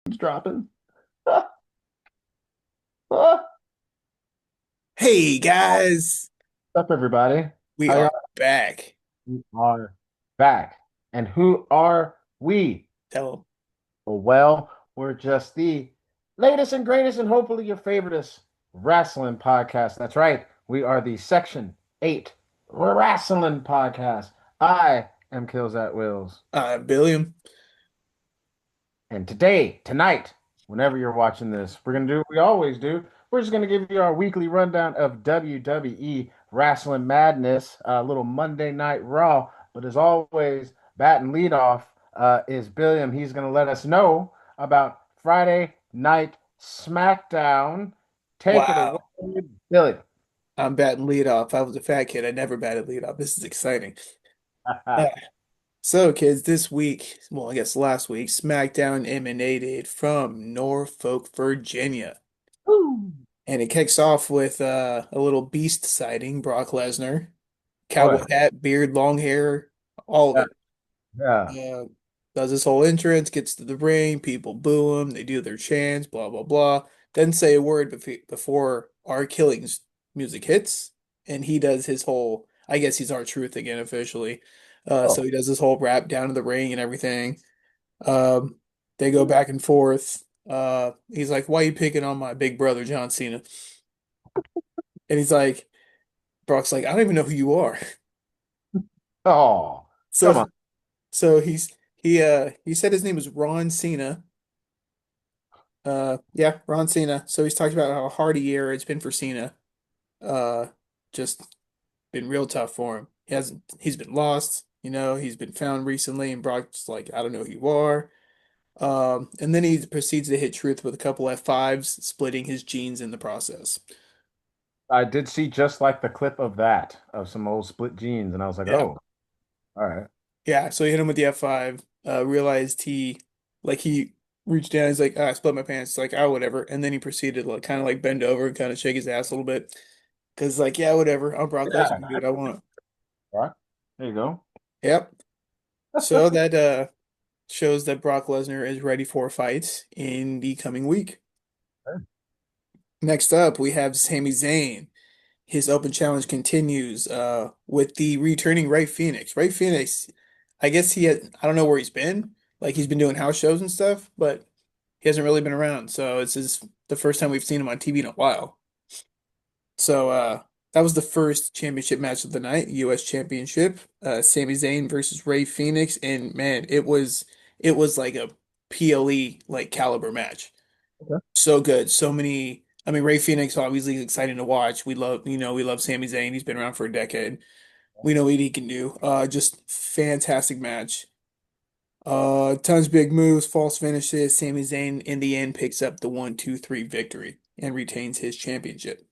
It's dropping. What's Hey guys, up, everybody? we How are y'all? back. We are back. And who are we? Tell 'em. Well, we're just the latest and greatest and hopefully your favoriteest wrestling podcast. That's right. We are the Section 8 Wrestling Podcast. I am Kills at Wills. Billiam. And tonight, whenever you're watching this, we're going to do what we always do. We're just going to give you our weekly rundown of WWE Wrestling Madness, a little Monday Night Raw. But as always, batting leadoff is Billiam. He's going to let us know about Friday Night SmackDown. Take it away, Wow. Billiam. I'm batting leadoff. I was a fat kid. I never batted leadoff. This is exciting. Uh, so, kids, this week, well, I guess last week, SmackDown emanated from Norfolk, Virginia. Woo. And it kicks off with a little beast sighting, Brock Lesnar. Cowboy Boy, hat, beard, long hair, all of yeah, it. yeah. uh, does his whole entrance, gets to the ring, people boo him, they do their chants, blah blah blah. Doesn't say a word before our killings music hits, and he does his whole. I guess he's our truth again officially. So Oh. he does his whole rap down to the ring and everything. Um, they go back and forth. He's like, "Why you picking on my big brother John Cena?" And he's like, Brock's like, "I don't even know who you are." Oh, come So on. he said his name was Ron Cena. Yeah, Ron Cena. So he's talked about how hard a year it's been for Cena. Uh, just been real tough for him. He's been lost, he's been found recently, and Brock's like, I don't know who you are. And then he proceeds to hit Truth with a couple F5s, splitting his jeans in the process. I did see just like the clip of that of some old split jeans, and I was like, Yeah. oh, all right. Yeah, so he hit him with the F5, realized he reached down, he's like, I split my pants, like, oh, whatever. And then he proceeded to like kind of like bend over and kind of shake his ass a little bit. Cause like, yeah, whatever. I'm Brock Lesnar, I Yeah, can do what I want. all right. There you go. Yep. So that shows that Brock Lesnar is ready for fights in the coming week. Next up, we have Sami Zayn. His open challenge continues with the returning Ray Phoenix. Ray Phoenix, I guess I don't know where he's been. Like he's been doing house shows and stuff, but he hasn't really been around. So the first time we've seen him on TV in a while. So that was the first championship match of the night, US Championship. Sami Zayn versus Ray Phoenix, and man, it was like a PLE like caliber match. Okay. So good. So many. I mean, Ray Phoenix obviously exciting to watch. We love Sami Zayn. He's been around for a decade. We know what he can do. Just fantastic match. Tons of big moves, false finishes. Sami Zayn in the end picks up the 1-2-3 victory and retains his championship.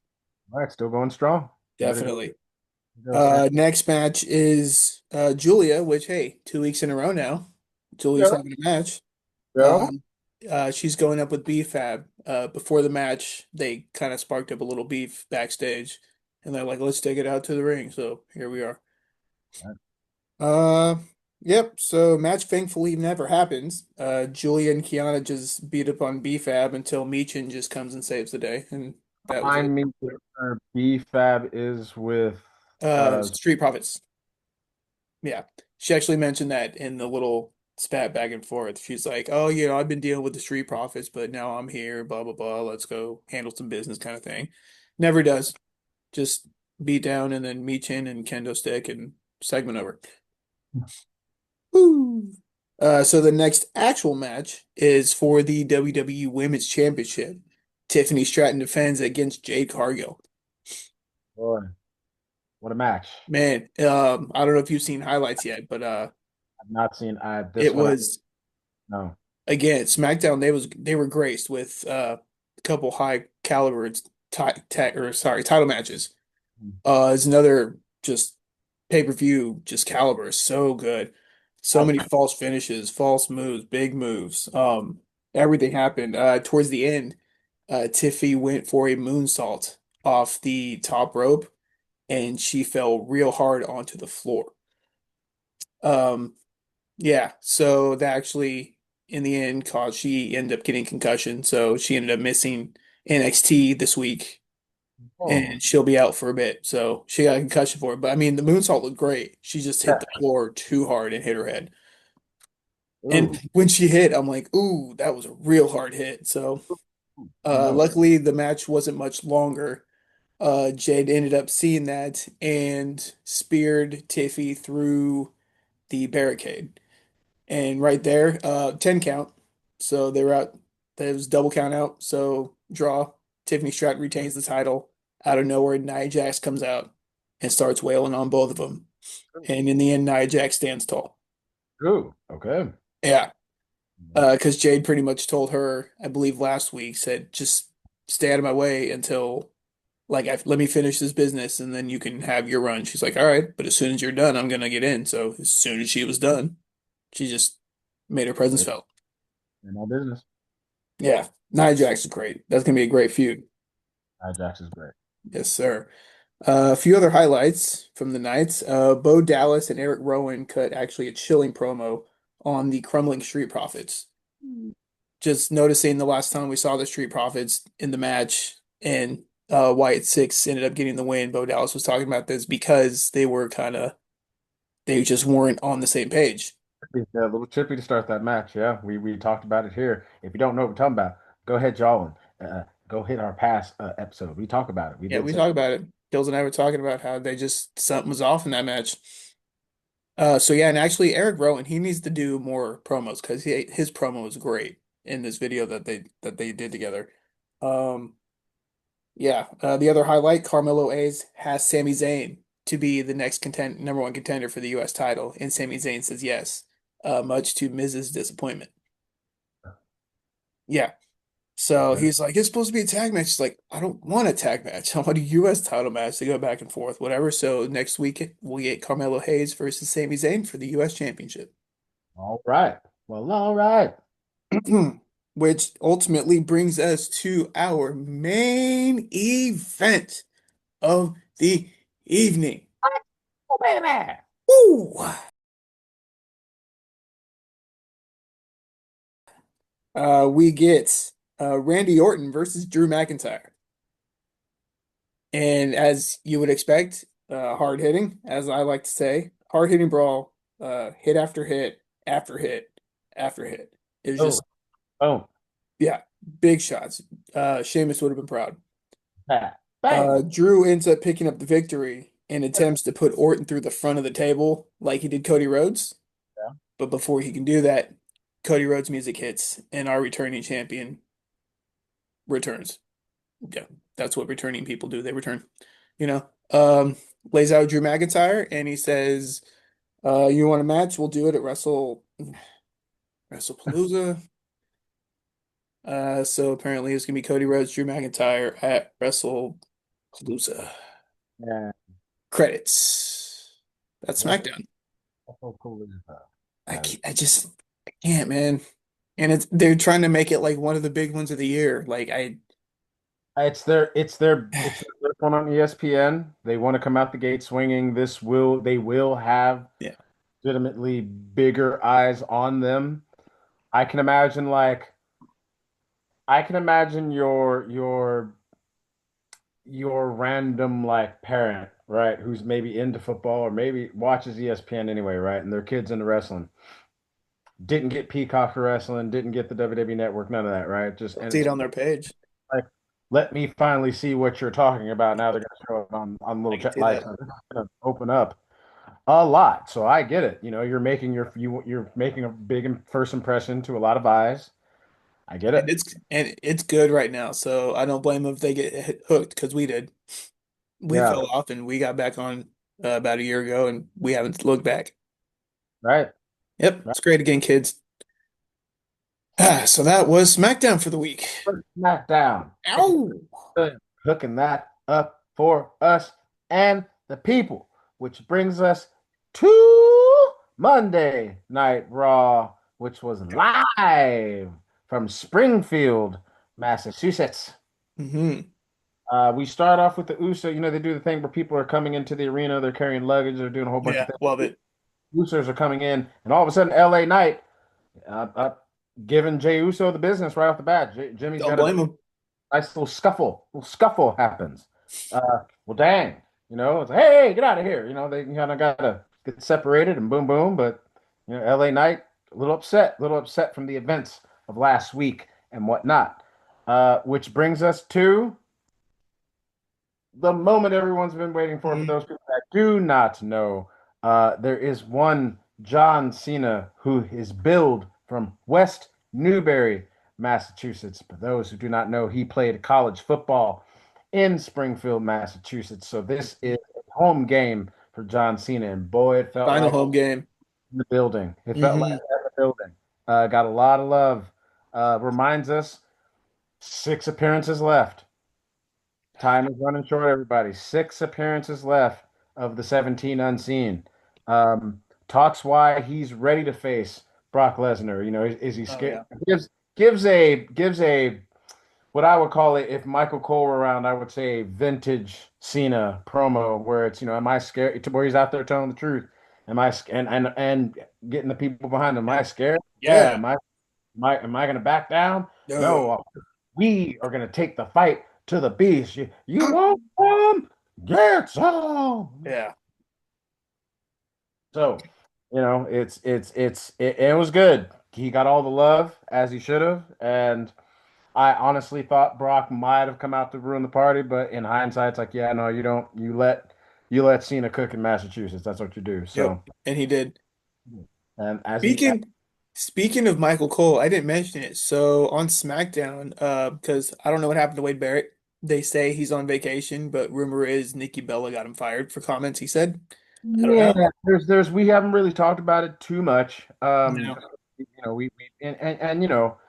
All right, still going strong. Way to go, Definitely. Sam. Next match is Julia, which hey, 2 weeks in a row now. Julia's Go, having a match. go. Um, she's going up with B-Fab. Before the match, they kind of sparked up a little beef backstage, and they're like, "Let's take it out to the ring." So here we are. All right. Uh, yep. So match thankfully never happens. Julia and Kiana just beat up on B-Fab until Michin just comes and saves the day, and that was it. Remind me where B-Fab is with Street Profits. Yeah. She actually mentioned that in the little spat back and forth. She's like, "Oh, I've been dealing with the Street Profits, but now I'm here, blah blah blah. Let's go handle some business kind of thing." Never does. Just beat down and then Michin and kendo stick and segment over. Woo. So the next actual match is for the WWE Women's Championship. Tiffany Stratton defends against Jade Cargill. boy, what a match. Man, I don't know if you've seen highlights yet, but I've not seen it this one. was No. again, SmackDown, they were graced with a couple high caliber title matches. It's another just pay-per-view just caliber, so good. So I, many false finishes, false moves, big moves. Everything happened. Towards the end, Tiffy went for a moonsault off the top rope and she fell real hard onto the floor. Um, yeah, so that actually in the end cause she ended up getting concussion. So she ended up missing NXT this week Oh, and she'll be out for a bit. So she got a concussion for it. But I mean, the moonsault looked great. She just hit the yeah. floor too hard and hit her head. And Ooh. when she hit, I'm like, ooh, that was a real hard hit. So No. luckily the match wasn't much longer. Jade ended up seeing that and speared Tiffy through the barricade. And right there, 10 count. So they were out. There was double count out. So draw. Tiffany Stratton retains the title. Out of nowhere, Nia Jax comes out and starts wailing on both of them. And in the end, Nia Jax stands tall. Ooh, okay. Yeah. Because Jade pretty much told her, I believe last week, said, just stay out of my way until, like, let me finish this business and then you can have your run. She's like, all right, but as soon as you're done, I'm going to get in. So as soon as she was done, she just made her presence Great. felt. In my business. Yeah, Nia Jax is great. That's gonna be a great feud. Ajax is great. Yes, sir. A few other highlights from the nights. Bo Dallas and Eric Rowan cut actually a chilling promo on the crumbling Street Profits. Just noticing the last time we saw the Street Profits in the match and Wyatt Six ended up getting the win. Bo Dallas was talking about this because they just weren't on the same page. Yeah, a little chippy to start that match. Yeah, we talked about it here. If you don't know what we're talking about, go ahead, y'all, and go hit our past episode. We talk about it. We Yeah, did we say, talked about it. Dills and I were talking about how they just something was off in that match. So yeah, and actually Eric Rowan, he needs to do more promos because his promo was great in this video that they did together. Um, yeah, the other highlight, Carmelo Hayes has Sami Zayn to be the next number one contender for the U.S. title, and Sami Zayn says yes, much to Miz's disappointment. Yeah, so okay, he's like, it's supposed to be a tag match. He's like, I don't want a tag match. I want a U.S. title match to go back and forth, whatever. So next week we'll get Carmelo Hayes versus Sami Zayn for the U.S. Championship. all right. Well, all right. Which ultimately brings us to our main event of the evening. Oh, baby. Woo! We get Randy Orton versus Drew McIntyre. And as you would expect, hard hitting, as I like to say, hard hitting brawl, hit after hit after hit after hit. It was Oh, just, oh, yeah, big shots. Sheamus would have been proud. bang, bang. Drew ends up picking up the victory and attempts to put Orton through the front of the table like he did Cody Rhodes. Yeah. But before he can do that, Cody Rhodes music hits and our returning champion returns. Yeah, that's what returning people do. They return, you know. Lays out Drew McIntyre and he says, you want a match? We'll do it at WrestlePalooza. So apparently it's gonna be Cody Rhodes, Drew McIntyre at WrestlePalooza. Yeah. Credits. That's Wrestle, SmackDown. wrestle cool as I that. can't, I can't, man. And they're trying to make it like one of the big ones of the year. It's their first one on ESPN. They want to come out the gate swinging. They will have Yeah. legitimately bigger eyes on them. I can imagine like I can imagine your random like parent, right, who's maybe into football or maybe watches ESPN anyway, right? And their kids into wrestling. Didn't get Peacock for wrestling, didn't get the WWE network, none of that, right? Just and See it it's on their page. like let me finally see what you're talking about. Now they're gonna show it on I little can jet see lights that. and it's gonna open up a lot. So I get it. You know, you're making a big first impression to a lot of eyes. I get it. And it's good right now. So I don't blame them if they get hooked because we did. We Yeah, fell off and we got back on about a year ago and we haven't looked back. right. Yep, Right. it's great again, kids. So that was SmackDown for the week. First SmackDown. Looking Ow! good. Hooking that up for us and the people, which brings us to Monday Night Raw, which was live from Springfield, Massachusetts. Mm-hmm. We start off with the USA. You know, they do the thing where people are coming into the arena, they're carrying luggage, they're doing a whole bunch of Yeah, love things. it. Usos are coming in, and all of a sudden, LA Knight up. giving Jey Uso the business right off the bat. Jimmy's Don't got a blame him. nice little scuffle happens. Well, dang, it's like, hey, get out of here. They kind of gotta get separated and boom, boom. But LA Knight a little upset from the events of last week and whatnot. Which brings us to the moment everyone's been waiting for. For Mhm. those people that do not know, there is one John Cena who is billed from West Newbury, Massachusetts. For those who do not know, he played college football in Springfield, Massachusetts. So this is a home game for John Cena, and boy, it felt Final like home game. in the building. It felt like Hmm. in the building. Got a lot of love. Reminds us 6 appearances left. Time is running short, everybody. 6 appearances left of the 17 unseen. Talks why he's ready to face Brock Lesnar. Is he Oh scared? yeah. Gives a what I would call it if Michael Cole were around, I would say a vintage Cena promo where it's, am I scared? Where he's out there telling the truth. Am I and getting the people behind him? Am I scared? Yeah. Yeah. Am I going to back down? No. No. We are going to take the fight to the beast. You want some? Get some. Yeah. So, it was good. He got all the love as he should have, and I honestly thought Brock might have come out to ruin the party, but in hindsight, it's like, yeah, no, you don't. You let Cena cook in Massachusetts. That's what you do. Yep. So, And he did. and as he, Speaking of Michael Cole, I didn't mention it. So on SmackDown, because I don't know what happened to Wade Barrett. They say he's on vacation, but rumor is Nikki Bella got him fired for comments he said. I don't yeah, know. we haven't really talked about it too much. No. Just, we and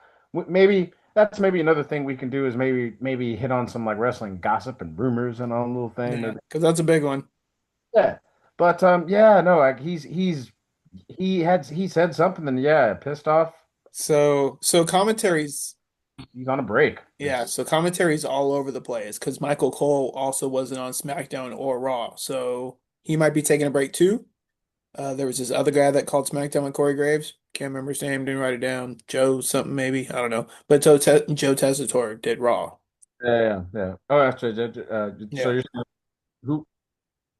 maybe that's maybe another thing we can do is maybe hit on some like wrestling gossip and rumors and on a little thing. Yeah, Maybe because that's a big one. yeah, but yeah, no, like he said something and yeah, pissed off. So commentaries, He's on a break. yeah, so commentaries all over the place because Michael Cole also wasn't on SmackDown or Raw, so he might be taking a break too. There was this other guy that called SmackDown with Corey Graves. Can't remember his name. Didn't write it down. Joe something maybe. I don't know. But Joe Tessitore did Raw. Yeah, yeah, yeah. Oh, that's right. So Yeah. you're saying who?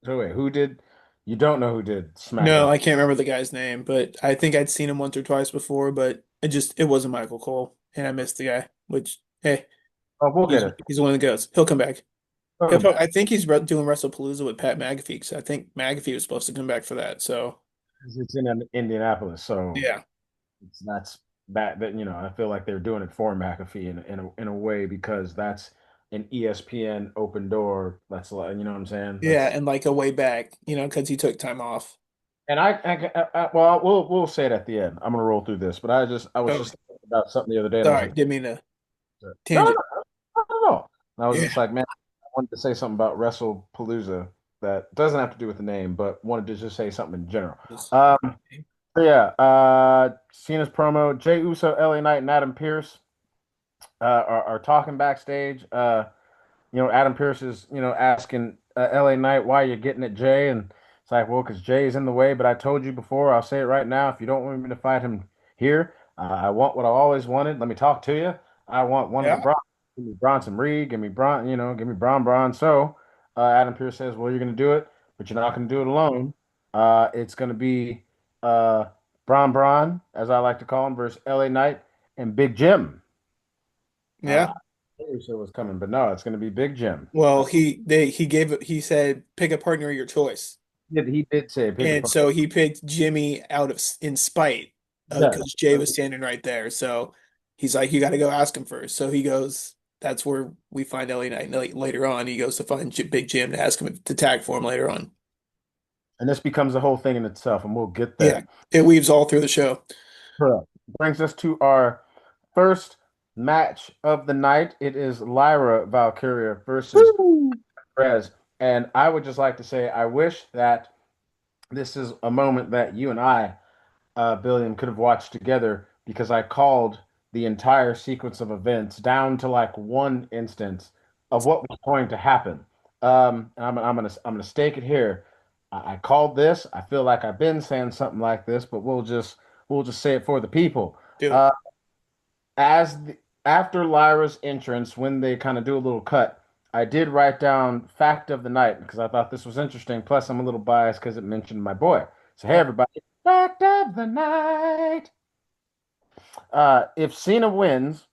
So wait, who did? You don't know who did No, SmackDown? I can't remember the guy's name, but I think I'd seen him once or twice before, but it wasn't Michael Cole, and I missed the guy. Which hey, Oh, we'll get he's it. he's one of the goats. He'll come back. He'll come back. I think he's doing WrestlePalooza with Pat McAfee. So I think McAfee was supposed to come back for that. So It's in Indianapolis, so yeah, that's that. I feel like they're doing it for McAfee in a way because that's an ESPN open door. That's like, you know what I'm saying? yeah, and like a way back, because he took time off. And well, we'll say it at the end. I'm gonna roll through this, but I was Oh, just thinking about something the other day, and I was sorry, like, didn't mean to no, no, tangent. no, no, no. And I was Yeah. just like, man, I wanted to say something about WrestlePalooza that doesn't have to do with the name, but wanted to just say something in general. Just- Um, so yeah, Cena's promo, Jey Uso, LA Knight, and Adam Pearce are talking backstage. Adam Pearce is, asking LA Knight why you're getting at Jay, and it's like, well, because Jay is in the way. But I told you before, I'll say it right now. If you don't want me to fight him here, I want what I always wanted. Let me talk to you. I want one of the Yeah. Bron. Give me Bronson Reed. Give me Bron. Give me Braun. So Adam Pearce says, well, you're going to do it, but you're not going to do it alone. It's going to be uh, Braun, as I like to call him, versus LA Knight and Big Jim. Yeah. I knew it was coming, but no, it's going to be Big Jim. Well, he said pick a partner of your choice. He did say pick a And partner. so he picked Jimmy out of in spite Yeah. because Jay was standing right there. So he's like, you got to go ask him first. So he goes, that's where we find LA Knight later on. He goes to find Big Jim to ask him to tag for him later on. And this becomes a whole thing in itself, and we'll get Yeah, there. it weaves all through the show. Correct. Brings us to our first match of the night. It is Lyra Valkyria versus Woo! Perez. And I would just like to say, I wish that this is a moment that you and I Billiam could have watched together because I called the entire sequence of events down to like one instance of what was going to happen. And I'm gonna stake it here. I called this. I feel like I've been saying something like this, but we'll just say it for the people. Do Uh, it. as the, after Lyra's entrance, when they kind of do a little cut, I did write down fact of the night because I thought this was interesting. Plus, I'm a little biased because it mentioned my boy. So, hey, Oh, everybody, fact of the night. If Cena wins,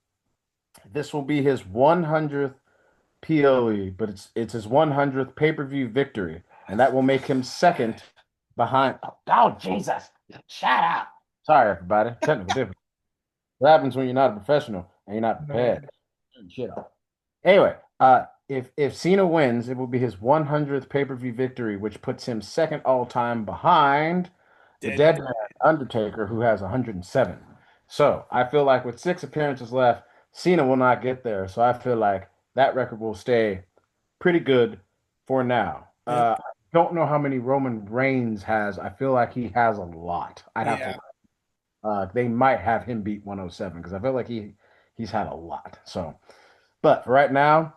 this will be his 100th PLE, but it's his 100th pay-per-view victory, and that will make him second behind. Oh, Jesus! Shut up. Sorry, everybody. Technical difficulty. What happens when you're not a professional and you're not prepared? man. Shit. Anyway, if Cena wins, it will be his 100th pay-per-view victory, which puts him second all time behind the Dead. dead man Undertaker, who has 107. So I feel like with 6 appearances left, Cena will not get there. So I feel like that record will stay pretty good for now. Yep. I don't know how many Roman Reigns has. I feel like he has a lot. I'd have to. Yeah. They might have him beat 107 because I feel like he's had a lot. So, but for right now,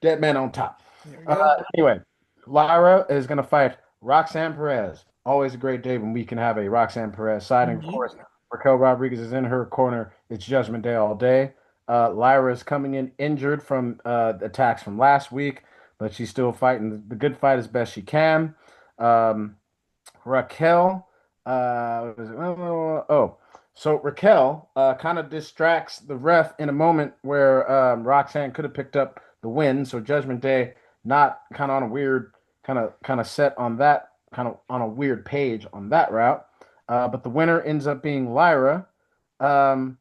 dead man on top. There we Uh, go. anyway, Lyra is going to fight Roxanne Perez. Always a great day when we can have a Roxanne Perez sighting. Of Mhm. course, Raquel Rodriguez is in her corner. It's Judgment Day all day. Lyra is coming in injured from attacks from last week, but she's still fighting the good fight as best she can. Um, Raquel, so Raquel kind of distracts the ref in a moment where Roxanne could have picked up the win. So Judgment Day not kind of on a weird kind of set on that kind of on a weird page on that route. But the winner ends up being Lyra. Um,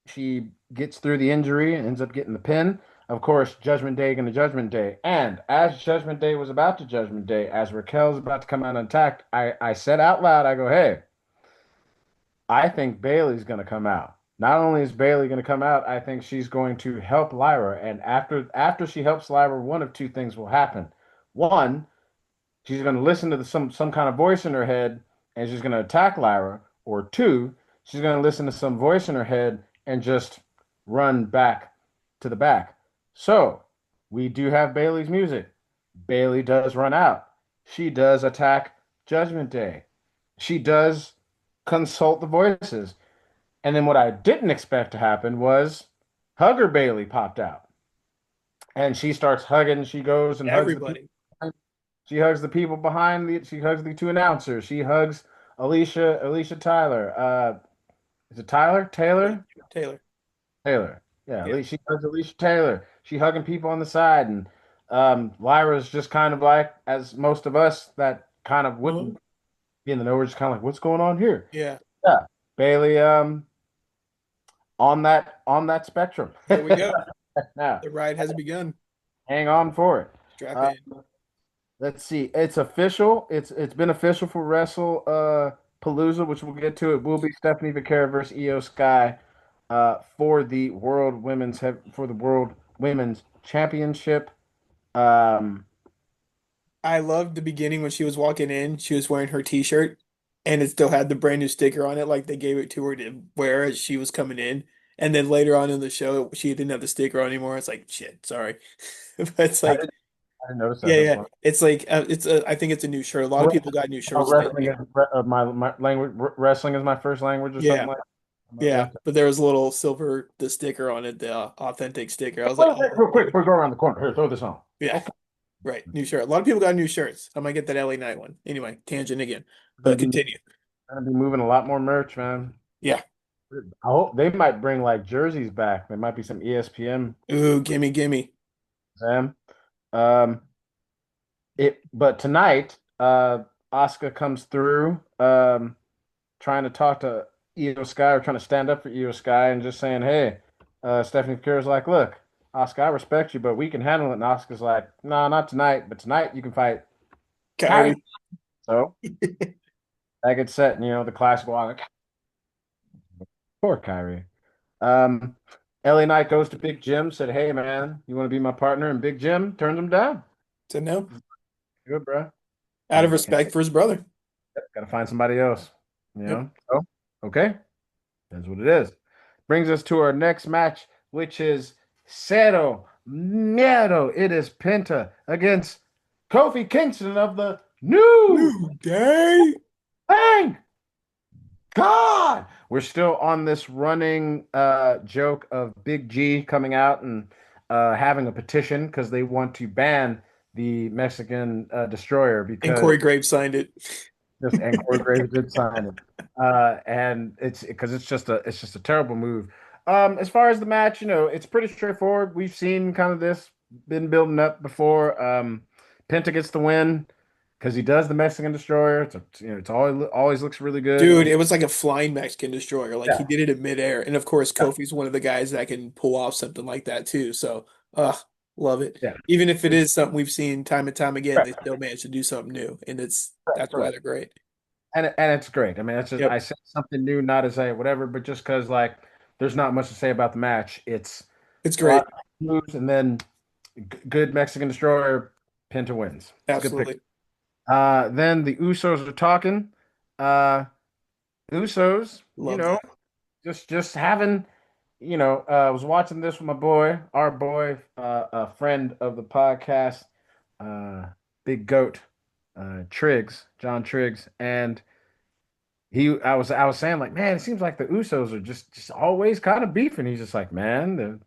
she gets through the injury and ends up getting the pin. Of course, Judgment Day going to Judgment Day. And as Judgment Day was about to Judgment Day, as Raquel's about to come out and attack, I said out loud, I go, hey, I think Bailey's going to come out. Not only is Bailey going to come out, I think she's going to help Lyra. And after she helps Lyra, one of two things will happen. One, she's going to listen to some kind of voice in her head and she's going to attack Lyra. Or two, she's going to listen to some voice in her head and just run back to the back. So we do have Bailey's music. Bailey does run out. She does attack Judgment Day. She does consult the voices. And then what I didn't expect to happen was Hugger Bailey popped out. And she starts hugging. She goes and hugs the people. Everybody. She hugs the people behind the. She hugs the two announcers. She hugs Alicia Tyler. Is it Tyler? Yeah. Taylor? Taylor. Taylor. Yeah, Yeah. She hugs Alicia Taylor. She hugging people on the side, and Lyra's just kind of like, as most of us that kind of Uh-huh. wouldn't be in the know, we're just kind of like, what's going on here? Yeah. Yeah, Bailey, on that spectrum. There we go. Now, The ride has begun. hang on for it. Strap Uh, in. let's see. It's official. It's been official for Wrestle Palooza, which we'll get to. It will be Stephanie Vaquera versus Io Sky for the World Women's Championship. Um, I loved the beginning when she was walking in. She was wearing her t-shirt and it still had the brand new sticker on it, like they gave it to her to wear as she was coming in. And then later on in the show, she didn't have the sticker on anymore. It's like, shit, sorry. But it's I like, didn't, I didn't notice that. yeah, That's yeah. fine. It's like, I think it's a new shirt. A lot of people got new shirts Wrestling lately. is my language. Wrestling is my first language, or something Yeah, like yeah. that. But there was a little silver, the sticker on it, the authentic sticker. I was like, Wait, oh, real quick, dude. we'll go around the corner. Here, throw this on. Yeah, Okay. right. New shirt. A lot of people got new shirts. I might get that LA Knight one. Anyway, tangent again. Gonna But be continue. gonna be moving a lot more merch, man. Yeah. I hope they might bring like jerseys back. There might be some ESPN, Ooh, gimme, gimme. Sam. Um, but tonight, Asuka comes through, trying to talk to Io Sky or trying to stand up for Io Sky and just saying, hey, Stephanie Furier's like, look, Asuka, I respect you, but we can handle it. And Asuka's like, no, not tonight, but tonight you can fight Kyrie. Kyrie. So that gets set, and the classical, poor Kyrie. Um, LA Knight goes to Big Jim, said, hey, man, you want to be my partner? And Big Jim turns him down. So no, Good, bro. out of respect for his brother. Got to find somebody else. Yep. So, okay. That's what it is. Brings us to our next match, which is Cero Miedo. It is Penta against Kofi Kingston of the New New day. Thank God. we're still on this running joke of Big G coming out and having a petition because they want to ban the Mexican destroyer And because Corey Graves signed it. just and Corey Graves did sign it. And it's because it's just a terrible move. As far as the match, it's pretty straightforward. We've seen kind of this been building up before. Penta gets the win because he does the Mexican Destroyer. It's always looks really good. Dude, it was like a flying Mexican destroyer. Like he Yeah, did it in midair. And of course, yeah, Kofi's one of the guys that can pull off something like that too. So, love it. yeah. Even if it It's is something we've seen time and time again, correct, they still manage to do something new. And that's why correct. they're great. And it's great. I mean, it's just Yep. I said something new, not as a whatever, but just because like there's not much to say about the match. It's It's a lot great. of moves and then good Mexican Destroyer. Penta wins. It's a good pick. Absolutely. Then the Usos are talking. Usos, Love that. just having, I was watching this with my boy, our boy, a friend of the podcast, uh, Big Goat, John Triggs, and I was saying like, man, it seems like the Usos are just always kind of beefing. He's just like, man,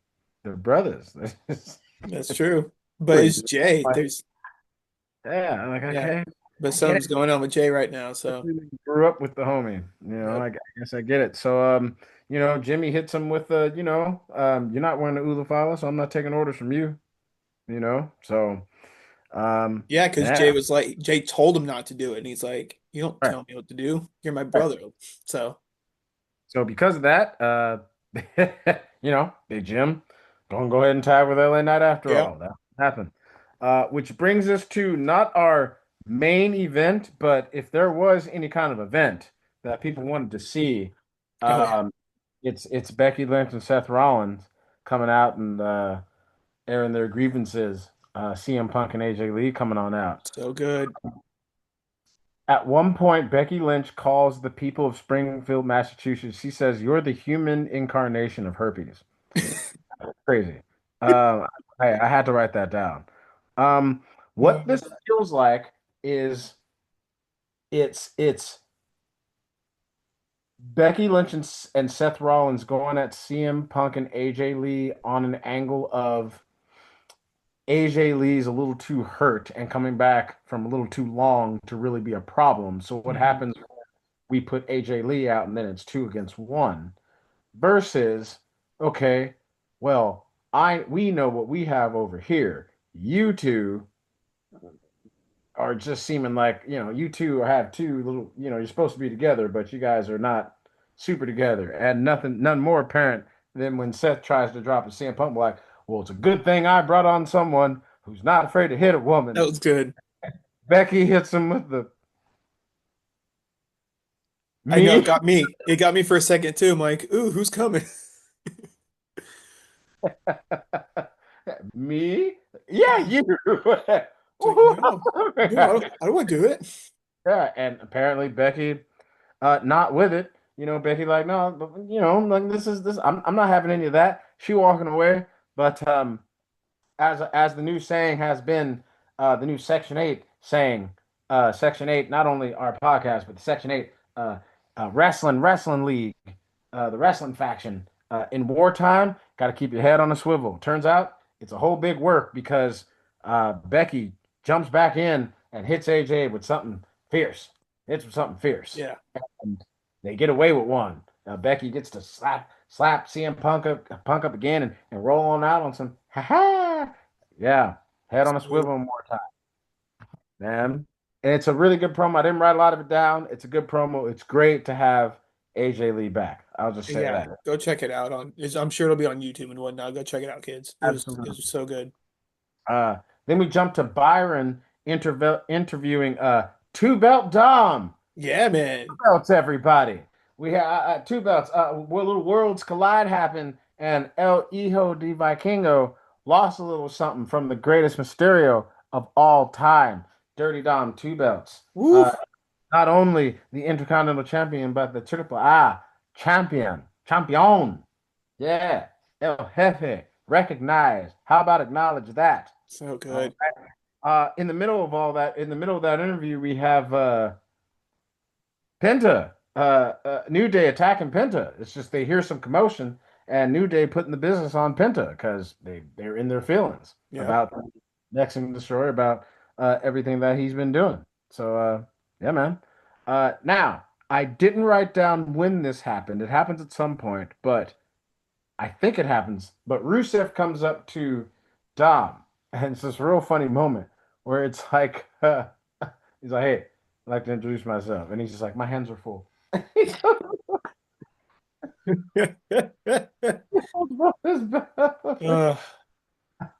they're brothers. That's true. But Like, it's Jay. There's yeah, I'm like, Yeah. okay, But I get it. something's going on with Jay right now, so Grew up with the homie, yep. I guess I get it. So, Jimmy hits him with you're not wearing the Ulufala, so I'm not taking orders from you, So, Yeah, because yeah, Jay told him not to do it, and he's like, "You don't right, tell me what to do. You're my right. brother." So So because of that, Big Jim, don't go ahead and tag with LA Knight after yeah. all. That happened. Which brings us to not our main event, but if there was any kind of event that people wanted to see, Oh yeah. um, it's Becky Lynch and Seth Rollins coming out and airing their grievances. CM Punk and AJ Lee coming on out. So good. At one point, Becky Lynch calls the people of Springfield, Massachusetts. She says, "You're the human incarnation of herpes." Crazy. Um, I had to write that down. What Uh, this feels like is it's Becky Lynch and Seth Rollins going at CM Punk and AJ Lee on an angle of AJ Lee's a little too hurt and coming back from a little too long to really be a problem. So what mhm. happens? We put AJ Lee out and then it's 2 against 1 versus okay, well, I we know what we have over here. You two are just seeming like, you two have two little, you're supposed to be together, but you guys are not super together. And none more apparent than when Seth tries to drop a CM Punk like, well, it's a good thing I brought on someone who's not afraid to hit a That woman. was good. Becky hits him with the I know me. it got me. It got me for a second too. I'm like, ooh, who's coming? Me? Yeah, you. It's like, no, no, I don't want to do it. Yeah, and apparently Becky, not with it. Becky like, no, but, like this. I'm not having any of that. She walking away. But as the new saying has been, the new Section 8 saying, Section 8, not only our podcast, but the Section 8 wrestling league, the wrestling faction. In wartime, got to keep your head on a swivel. Turns out it's a whole big work because Becky jumps back in and hits AJ with something fierce. Hits with something fierce. Yeah, And they get away with one. Becky gets to slap CM Punk up again and roll on out on some ha ha. Yeah, head on a so swivel one more time, man. And it's a really good promo. I didn't write a lot of it down. It's a good promo. It's great to have AJ Lee back. I'll just say yeah. that. Go check it out I'm sure it'll be on YouTube and whatnot. Go check it out, kids. It was Absolutely. so good. Uh, then we jump to Byron interviewing Two Belt Dom. Yeah, man. Belts, everybody. We have two belts. Where little worlds collide happened, and El Hijo de Vikingo lost a little something from the greatest Mysterio of all time, Dirty Dom, two belts. Woo. Not only the Intercontinental Champion, but the Triple A champion. Yeah, El Jefe, recognized. How about acknowledge that? So All good. right. In the middle of all that, in the middle of that interview, we have Penta. New Day attacking Penta. It's just they hear some commotion and New Day putting the business on Penta because they're in their feelings Yeah. about next in the story about everything that he's been doing. So yeah, man. Now I didn't write down when this happened. It happens at some point, but I think it happens. But Rusev comes up to Dom, and it's this real funny moment where it's like he's like, "Hey, I'd like to introduce myself," and he's just like, "My hands are full."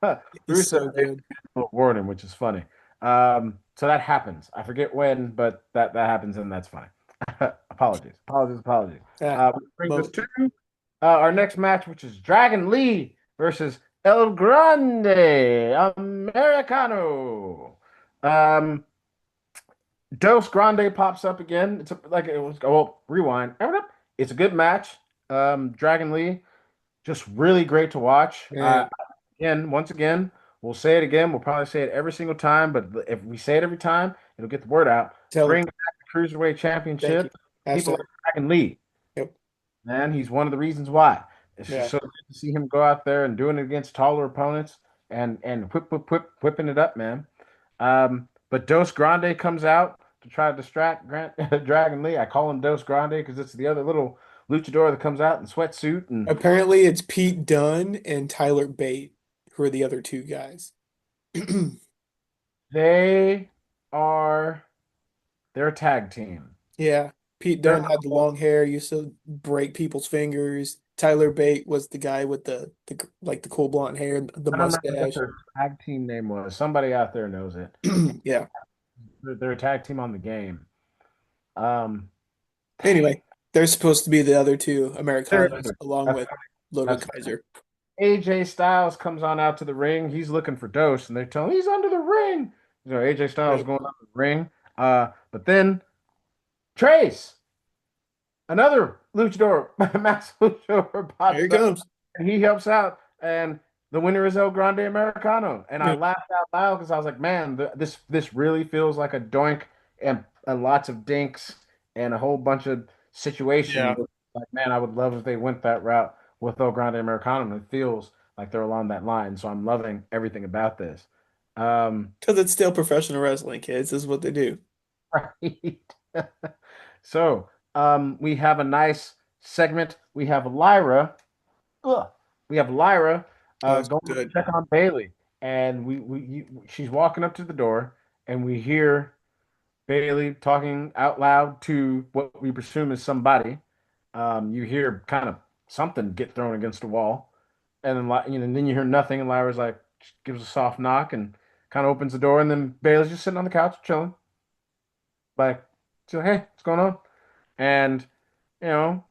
Uh, he's Rusev so gave good. a warning, which is funny. So that happens. I forget when, but that happens, and that's funny. Apologies. Ah, Which brings us mo to our next match, which is Dragon Lee versus El Grande Americano. Um, Dos Grande pops up again. Like it was. Oh, well, rewind. It's a good match. Dragon Lee just really great to watch. man, Once again, we'll say it again. We'll probably say it every single time, but if we say it every time, it'll get the word out. tell him. Bring back the Cruiserweight Thank you. Championship. People Hashtag. like Dragon Lee, Yep. man, he's one of the reasons why. It's just Yeah. so good to see him go out there and doing it against taller opponents and whipping it up, man. But Dos Grande comes out to try to distract Dragon Lee. I call him Dos Grande because it's the other little luchador that comes out in sweatsuit and Apparently, it's Pete Dunne and Tyler Bate who are the other two guys. they are their tag team. Yeah. Pete They're Dunne had the long hair, used to break people's fingers. Tyler Bate was the guy with the like the cool blonde hair, the I don't remember what mustache. their tag team name was. Somebody out there knows it. Yeah. They're a tag team on the game. Um, Anyway, they're supposed to be the other two they're- Americanos along that's with Logo that's Kaiser. AJ Styles comes on out to the ring. He's looking for Dose, and they're telling him he's under the ring. AJ Styles Yep. going under the ring. But then Trace, another luchador, mass luchador, Here he pops up. comes. And he helps out, and the winner is El Grande Americano. And I Yep. laughed out loud because I was like, man, this really feels like a doink and lots of dinks and a whole bunch of situations. Yeah. Like, man, I would love if they went that route with El Grande Americano. And it feels like they're along that line. So I'm loving everything about this. Um, Because it's still professional wrestling, kids. This is what they do. right. So we have a nice segment. We have Lyra. Ugh. We have Lyra Oh, it's going to good. check on Bailey, and she's walking up to the door, and we hear Bailey talking out loud to what we presume is somebody. You hear kind of something get thrown against the wall, and then then you hear nothing, and Lyra's like gives a soft knock and kind of opens the door, and then Bailey's just sitting on the couch chilling, like, so hey, what's going on? And you know.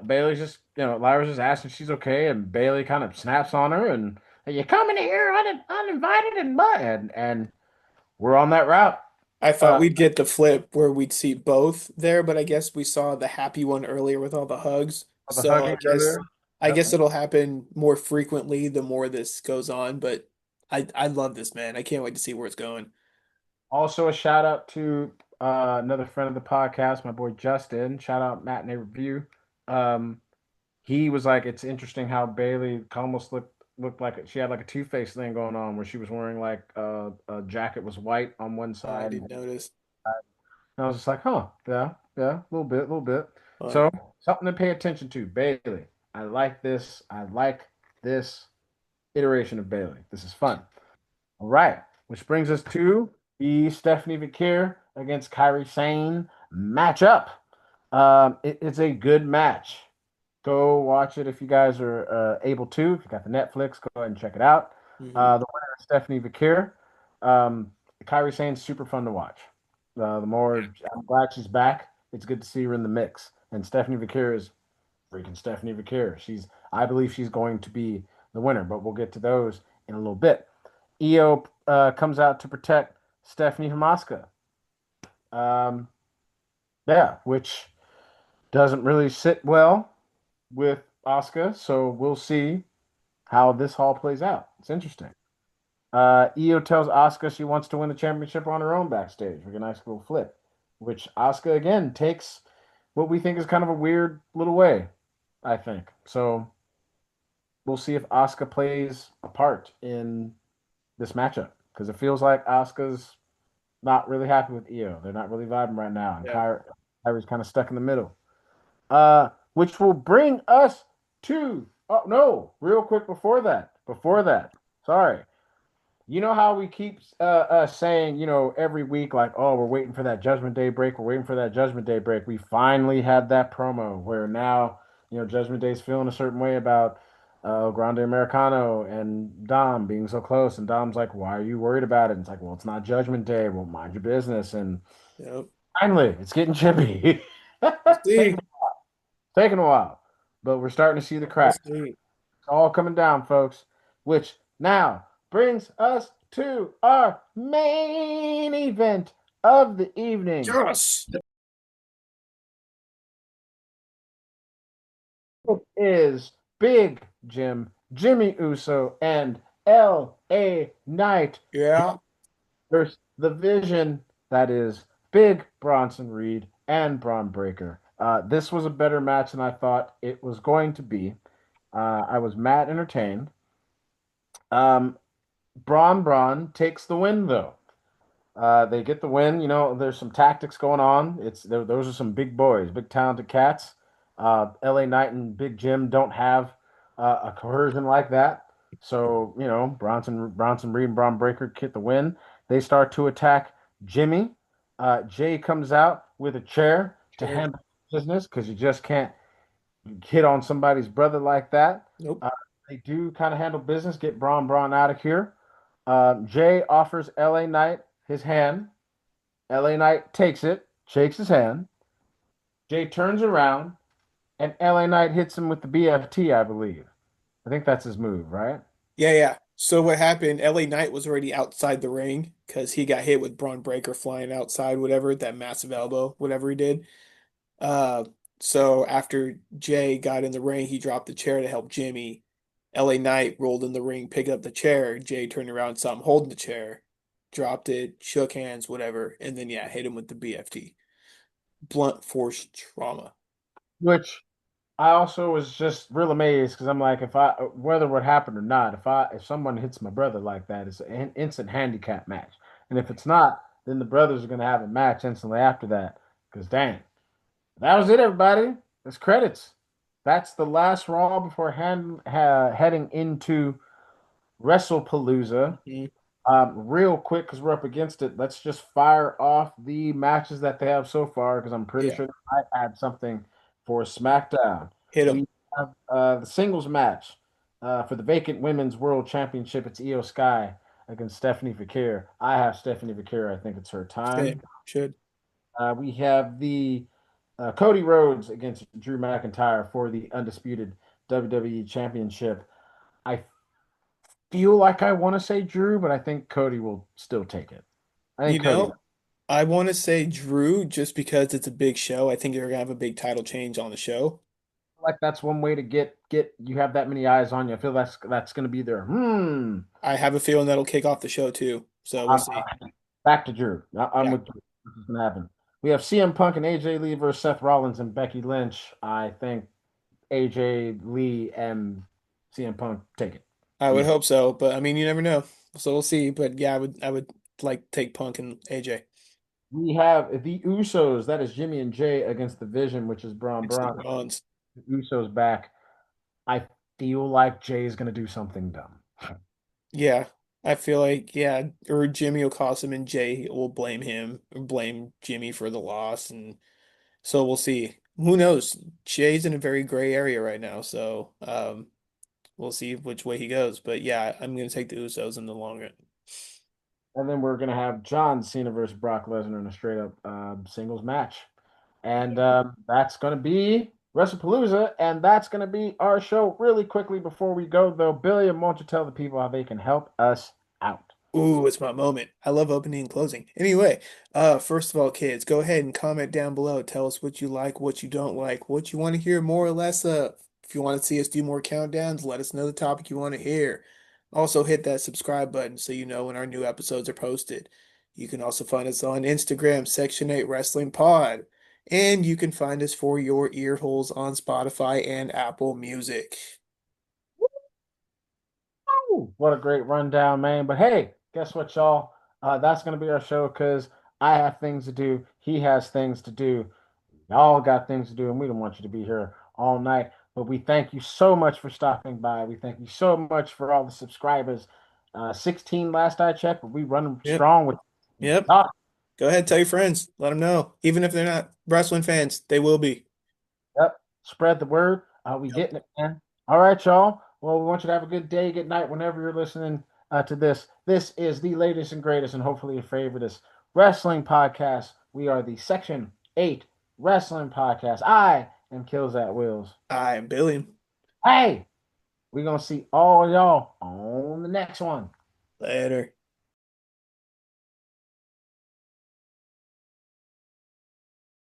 Bailey's just, Lyra's just asking if she's okay, and Bailey kind of snaps on her, and "Hey, you coming here uninvited and mud, and we're on that route. I thought Uh, we'd get the flip where we'd see both there, but I guess we saw the happy one earlier with all the hugs. the So hugging earlier. I Yep. guess it'll happen more frequently the more this goes on, but I love this, man. I can't wait to see where it's going. Also, a shout out to another friend of the podcast, my boy Justin. Shout out Matinee Review. Um, he was like, it's interesting how Bailey almost looked like she had like a Two-Face thing going on, where she was wearing like a jacket was white on one I side. didn't notice. And I was just like, huh, yeah, a little bit, a little bit. Fun. So something to pay attention to. Bailey. I like this. I like this iteration of Bailey. This is fun. All right. Which brings us to the Stephanie Vakir against Kyrie Sane matchup. It's a good match. Go watch it if you guys are able to. If you got the Netflix, go ahead and check it out. Hmm. The winner is Stephanie Vakir. Kyrie Sane's super fun to watch. The more I'm glad she's back. It's good to see her in the mix. And Stephanie Vakir is freaking Stephanie Vakir. I believe she's going to be the winner, but we'll get to those in a little bit. Io comes out to protect Stephanie Hamaska. Um, yeah, which doesn't really sit well with Asuka, so we'll see how this all plays out. It's interesting. Io tells Asuka she wants to win the championship on her own backstage with a nice little flip, which Asuka again takes what we think is kind of a weird little way, I think. So we'll see if Asuka plays a part in this matchup because it feels like Asuka's not really happy with Io. They're not really vibing right now, and Yeah. Kyrie's kind of stuck in the middle. Which will bring us to oh no, real quick before that, sorry. You know how we keep saying, every week, like, oh, we're waiting for that Judgment Day break. We're waiting for that Judgment Day break. We finally had that promo where now, Judgment Day's feeling a certain way about Grande Americano and Dom being so close. And Dom's like, why are you worried about it? And it's like, well, it's not Judgment Day. Well, mind your business. And Yep. finally, it's getting chippy. We'll taking, see. taking a while, but we're starting to see the We'll cracks. see. It's all coming down, folks, which now brings us to our main event of the evening. Yes. It is Big Jimmy Uso, and L.A. Knight Yeah. versus the Vision. That is Big Bronson Reed and Braun Breaker. This was a better match than I thought it was going to be. I was mad entertained. Um, Braun takes the win though. They get the win. There's some tactics going on. Those are some big boys, big talented cats. L.A. Knight and Big Jim don't have a coercion like that. So Bronson Reed and Braun Breaker get the win. They start to attack Jimmy. Jay comes out with a chair to Sure. handle business because you just can't hit on somebody's brother like that. Nope. Uh, they do kind of handle business, get Braun out of here. Jay offers LA Knight his hand. LA Knight takes it, shakes his hand. Jay turns around, and LA Knight hits him with the BFT, I believe. I think that's his move, right? Yeah, yeah. So what happened? LA Knight was already outside the ring because he got hit with Braun Breaker flying outside, whatever, that massive elbow, whatever he did. Uh, so after Jay got in the ring, he dropped the chair to help Jimmy. LA Knight rolled in the ring, picked up the chair. Jay turned around, saw him holding the chair, dropped it, shook hands, whatever, and then yeah, hit him with the BFT. Blunt force trauma. Which I also was just real amazed because I'm like, if I whether what happened or not, if someone hits my brother like that, it's an instant handicap match, and if it's not, then the brothers are gonna have a match instantly after that. Because dang, that was it, everybody. It's credits. That's the last Raw before heading into WrestlePalooza. Mhm. Real quick, because we're up against it, let's just fire off the matches that they have so far, because I'm pretty Yeah, sure they might add something for SmackDown. hit him. We have the singles match for the vacant Women's World Championship. It's Io Sky against Stephanie Fakir. I have Stephanie Fakir. I think it's her time. Same. Should. We have the Cody Rhodes against Drew McIntyre for the undisputed WWE Championship. I feel like I want to say Drew, but I think Cody will still take it. I You think Cody will. know, I want to say Drew just because it's a big show. I think they're gonna have a big title change on the show. Like that's one way to get you have that many eyes on you. I feel that's going to be there. I have a feeling that'll kick off the show too. So we'll see. Back to Drew. I'm Yeah. with Drew. This is going to happen. We have CM Punk and AJ Lee versus Seth Rollins and Becky Lynch. I think AJ Lee and CM Punk take it. I would Easy. hope so, but I mean, you never know. So we'll see. But yeah, I would like take Punk and AJ. We have the Usos. That is Jimmy and Jay against the Vision, which is It's the Braun. Bronze. The Usos back. I feel like Jay is going to do something dumb. Yeah. I feel like, yeah, or Jimmy will cost him and Jay will blame him or blame Jimmy for the loss. And so we'll see. Who knows? Jay's in a very gray area right now. So we'll see which way he goes. But yeah, I'm gonna take the Usos in the long run. And then we're gonna have John Cena versus Brock Lesnar in a straight up singles match, and that's gonna be WrestlePalooza, and that's gonna be our show. Really quickly before we go, though, Billy, why don't you tell the people how they can help us out? Ooh, it's my moment. I love opening and closing. Anyway, first of all, kids, go ahead and comment down below. Tell us what you like, what you don't like, what you want to hear more or less of. If you want to see us do more countdowns, let us know the topic you want to hear. Also, hit that subscribe button so you know when our new episodes are posted. You can also find us on Instagram, Section 8 Wrestling Pod. And you can find us for your ear holes on Spotify and Apple Music. Woo! What a great rundown, man. But hey, guess what, y'all? That's going to be our show because I have things to do. He has things to do. Y'all got things to do, and we don't want you to be here all night. But we thank you so much for stopping by. We thank you so much for all the subscribers. 16 last I checked, but we run Yep. strong with Yep. ah, Go ahead, tell your friends. Let them know. Even if they're not wrestling fans, they will be. yep. Spread the word. We Yep. getting it, man. All right, y'all. Well, we want you to have a good day, good night, whenever you're listening to this. This is the latest and greatest, and hopefully your favorite wrestling podcast. We are the Section 8 Wrestling Podcast. I am Kills at Wills. I'm Billy. Hey, we're gonna see all y'all on the next one. Later.